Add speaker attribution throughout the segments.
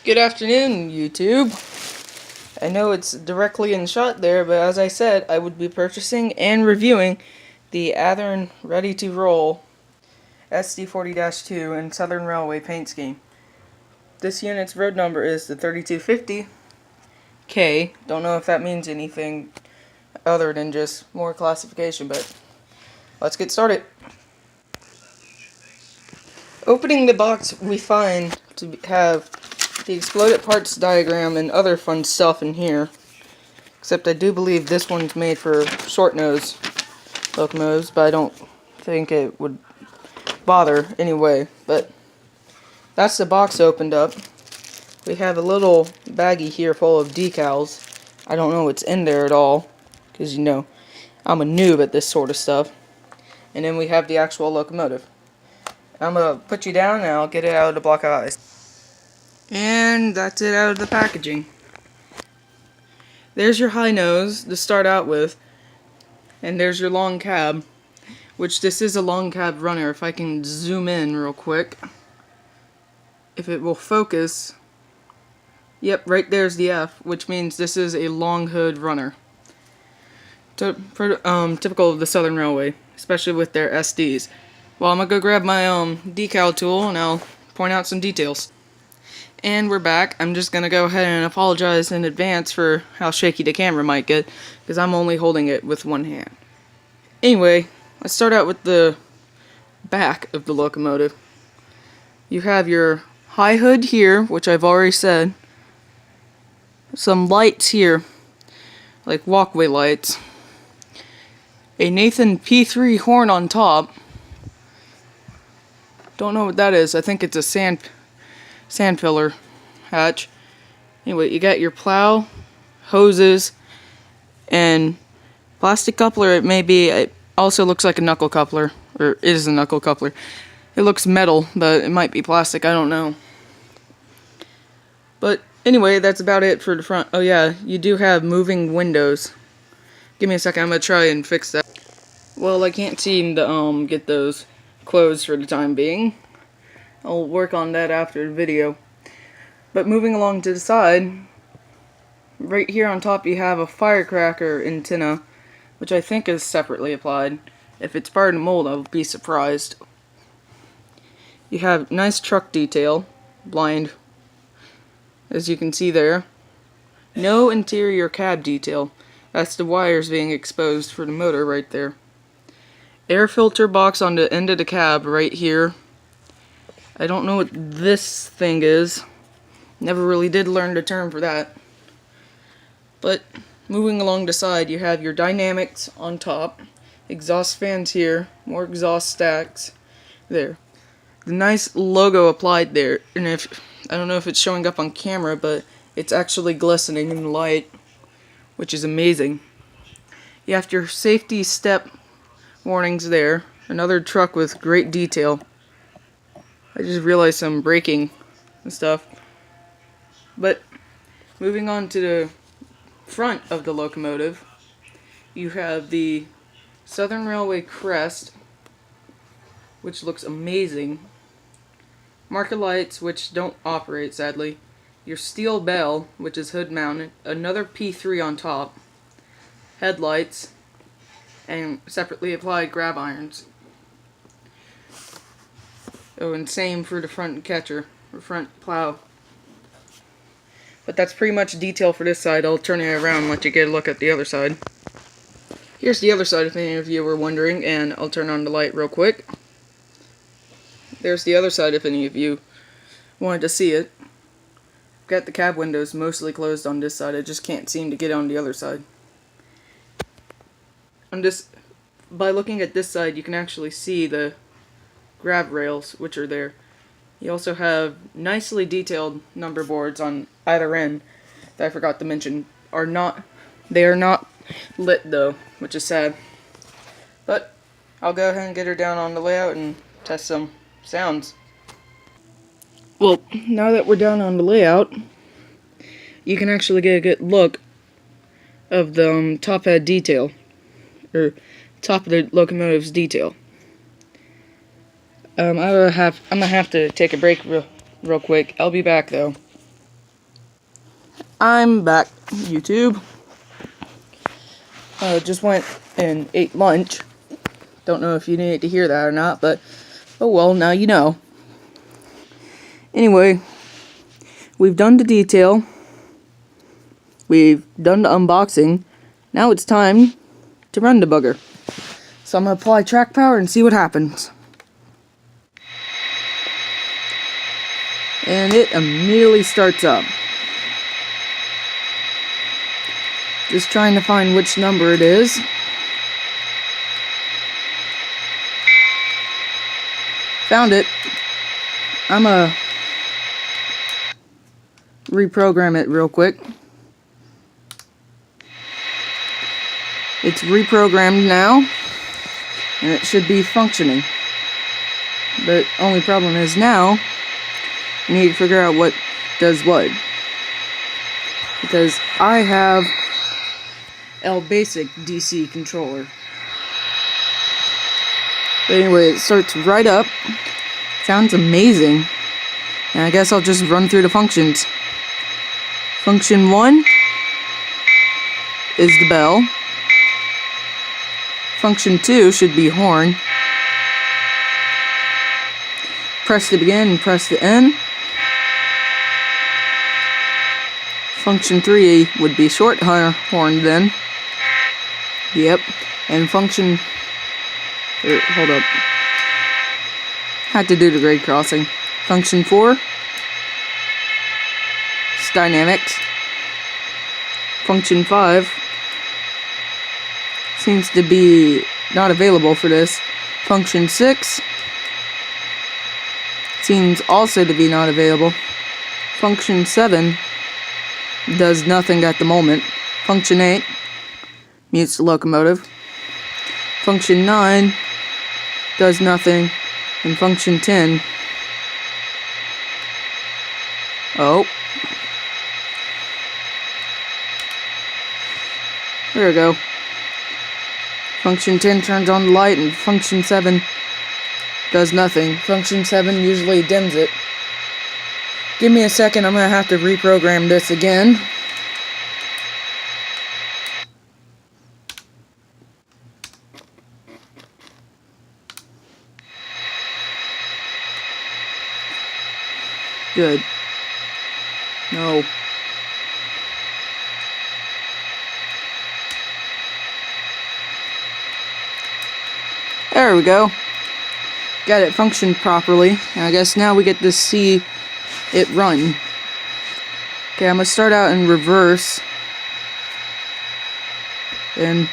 Speaker 1: Good afternoon, YouTube. I know it's directly in shot there, but as I said, I would be purchasing and reviewing the Athearn Ready-to-Roll SD40-2 in Southern Railway paint scheme. This unit's road number is the 3250K. Don't know if that means anything other than just more classification, but let's get started. Opening the box, we find to have the exploded parts diagram and other fun stuff in here. Except I do believe this one's made for short nose locomotives, but I don't think it would bother anyway. But that's the box opened up. We have a little baggie here full of decals. I don't know what's in there at all, because you know, I'm a noob at this sort of stuff. And then we have the actual locomotive. I'm going to put you down and I'll get it out of the block of ice. And that's it out of the packaging. There's your high nose to start out with. And there's your long cab. Which this is a long cab runner. If I can zoom in real quick. If it will focus. Yep, right there's the F. Which means this is a long hood runner. Typical of the Southern Railway. Especially with their SDs. Well, I'm going to go grab my decal tool and I'll point out some details. And we're back. I'm just going to go ahead and apologize in advance for how shaky the camera might get, because I'm only holding it with one hand. Anyway, let's start out with the back of the locomotive. You have your high hood here, which I've already said. Some lights here, like walkway lights. A Nathan P3 horn on top. Don't know what that is. I think it's a sand filler hatch. Anyway, you got your plow, hoses, and plastic coupler. It may be. It also looks like a knuckle coupler, or it is a knuckle coupler. It looks metal, but it might be plastic. I don't know. But anyway, that's about it for the front. Oh yeah, you do have moving windows. Give me a second. I'm gonna try and fix that. Well, I can't seem to get those closed for the time being. I'll work on that after the video. But moving along to the side, right here on top you have a firecracker antenna, which I think is separately applied. If it's part of the mold, I'll be surprised. You have nice truck detail, blind, as you can see there. No interior cab detail. That's the wires being exposed for the motor right there. Air filter box on the end of the cab right here. I don't know what this thing is. Never really did learn the term for that. But moving along the side, you have your dynamics on top. Exhaust fans here. More exhaust stacks there. The nice logo applied there. And I don't know if it's showing up on camera, but it's actually glistening in the light, which is amazing. You have your safety step warnings there. Another truck with great detail. I just realized some braking and stuff. But moving on to the front of the locomotive, you have the Southern Railway crest, which looks amazing. Marker lights, which don't operate sadly. Your steel bell, which is hood mounted. Another P3 on top. Headlights. And separately applied grab irons. Oh, and same for the front catcher, or front plow. But that's pretty much detail for this side. I'll turn it around and let you get a look at the other side. Here's the other side if any of you were wondering, and I'll turn on the light real quick. There's the other side if any of you wanted to see it. Got the cab windows mostly closed on this side. I just can't seem to get on the other side. By looking at this side, you can actually see the grab rails, which are there. You also have nicely detailed number boards on either end that I forgot to mention. They are not lit though, which is sad. But I'll go ahead and get her down on the layout and test some sounds. Well, now that we're down on the layout, you can actually get a good look of the top head detail, or top of the locomotive's detail. I'm gonna have to take a break real quick. I'll be back though. I'm back, YouTube. Just went and ate lunch. Don't know if you needed to hear that or not, but oh well, now you know. Anyway, we've done the detail. We've done the unboxing. Now it's time to run the bugger. So I'm going to apply track power and see what happens. And it immediately starts up. Just trying to find which number it is. Found it. I'm gonna reprogram it real quick. It's reprogrammed now, and it should be functioning. But only problem is now, I need to figure out what does what. Because I have a basic DC controller. But anyway, it starts right up. Sounds amazing. And I guess I'll just run through the functions. Function 1 is the bell. Function 2 should be horn. Press to begin and press to end. Function 3 would be short horn then. Yep. And function... hold up. Had to do the grade crossing. Function 4 is dynamics. Function 5 seems to be not available for this. Function 6 seems also to be not available. Function 7 does nothing at the moment. Function 8 mutes the locomotive. Function 9 does nothing. And function 10, oh, there we go. Function 10 turns on the light, and function 7 does nothing. Function 7 usually dims it. Give me a second, I'm gonna have to reprogram this again. Good. No. There we go. Got it functioned properly. And I guess now we get to see it run. Okay, I'm gonna start out in reverse. And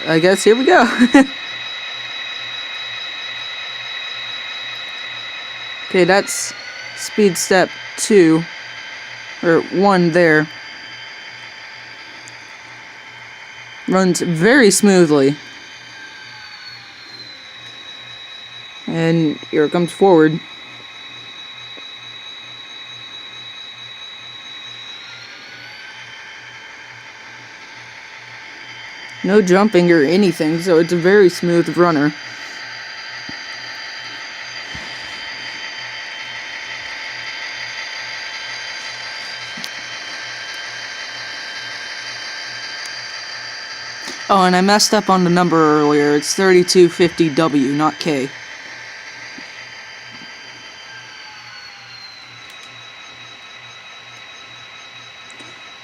Speaker 1: I guess here we go. Okay, that's speed step 2, or 1 there. Runs very smoothly. And here it comes forward. No jumping or anything, so it's a very smooth runner. Oh, and I messed up on the number earlier. It's 3250W, not K.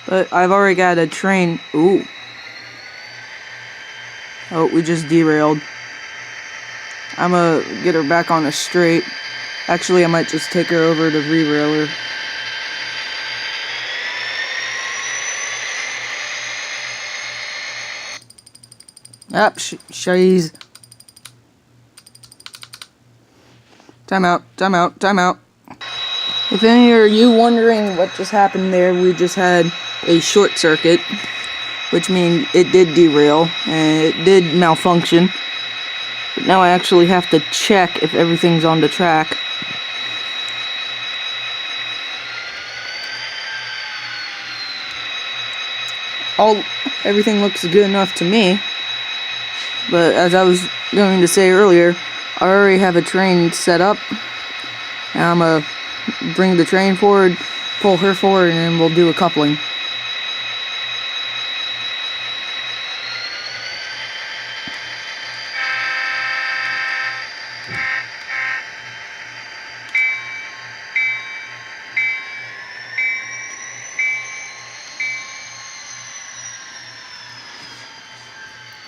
Speaker 1: But I've already got a train. Ooh. Oh, we just derailed. I'm gonna get her back on a straight. Actually, I might just take her over to re-rail her. Yep, she's... Time out, time out, time out. If any of you wondering what just happened there, we just had a short circuit, which means it did derail, and it did malfunction. But now I actually have to check if everything's on the track. Everything looks good enough to me. But as I was going to say earlier, I already have a train set up. And I'm going to bring the train forward, pull her forward and then we'll do a coupling.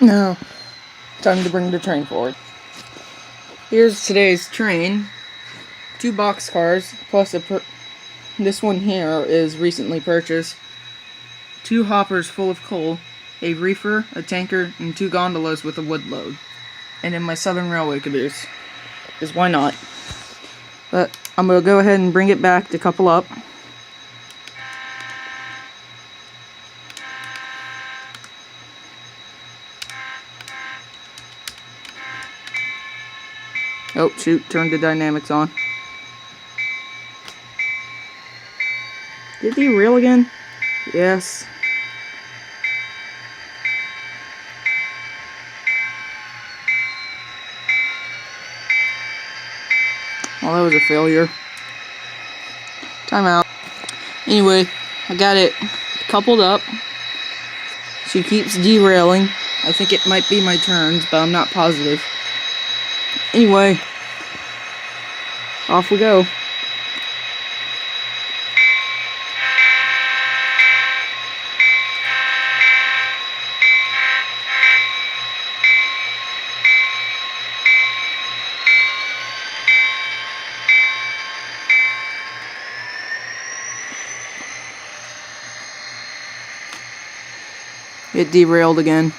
Speaker 1: Now, time to bring the train forward. Here's today's train. 2 box cars, plus this one here is recently purchased. 2 hoppers full of coal, a reefer, a tanker, and 2 gondolas with a wood load. And in my Southern Railway caboose. Because why not? But I'm going to go ahead and bring it back to couple up. Oh, shoot, turned the dynamics on. Did he derail again? Yes. Well, that was a failure. Timeout. Anyway, I got it coupled up. She keeps derailing. I think it might be my turns, but I'm not positive. Anyway, off we go. It derailed again.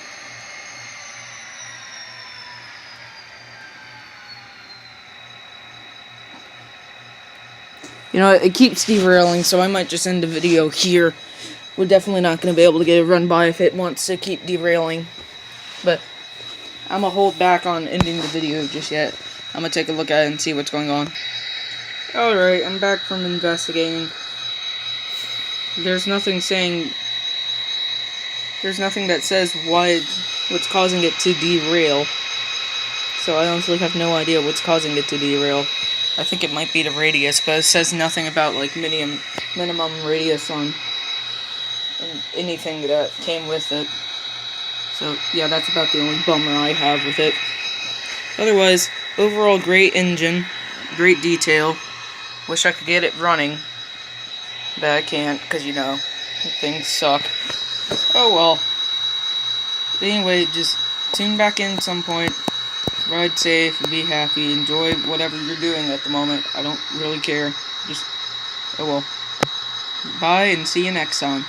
Speaker 1: You know, it keeps derailing, so I might just end the video here. We're definitely not going to be able to get a run by if it wants to keep derailing. But I'm going to hold back on ending the video just yet. I'm going to take a look at it and see what's going on. Alright, I'm back from investigating. There's nothing that says what's causing it to derail. So I honestly have no idea what's causing it to derail. I think it might be the radius, but it says nothing about like minimum radius on anything that came with it. So yeah, that's about the only bummer I have with it. Otherwise, overall great engine, great detail. Wish I could get it running, but I can't because you know things suck. Oh well. But anyway, just tune back in some point. Ride safe, be happy, enjoy whatever you're doing at the moment. I don't really care. Just, oh well. Bye and see you next time.